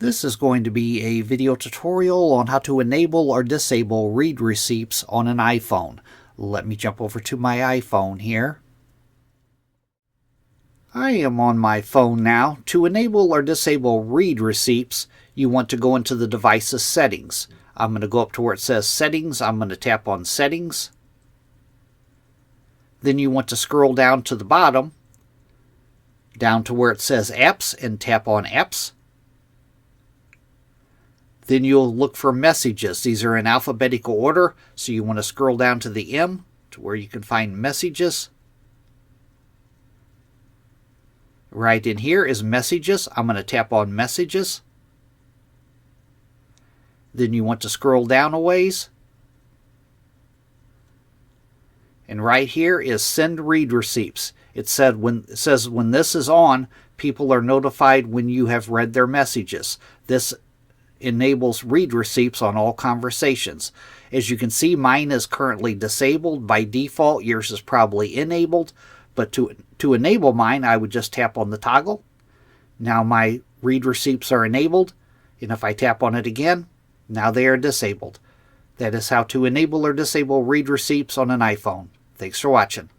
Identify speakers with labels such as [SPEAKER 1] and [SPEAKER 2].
[SPEAKER 1] This is going to be a video tutorial on how to enable or disable read receipts on an iPhone. Let me jump over to my iPhone here. I am on my phone now. To enable or disable read receipts, you want to go into the device's settings. I'm going to go up to where it says Settings. I'm going to tap on Settings. Then you want to scroll down to the bottom, down to where it says Apps, and tap on Apps. Then you'll look for Messages. These are in alphabetical order, so you want to scroll down to the M to where you can find Messages. Right in here is Messages. I'm going to tap on Messages. Then you want to scroll down a ways. And right here is Send Read Receipts. It says when this is on, people are notified when you have read their messages. This enables read receipts on all conversations. As you can see, mine is currently disabled. By default, yours is probably enabled. But to enable mine, I would just tap on the toggle. Now my read receipts are enabled. And if I tap on it again, now they are disabled. That is how to enable or disable read receipts on an iPhone. Thanks for watching.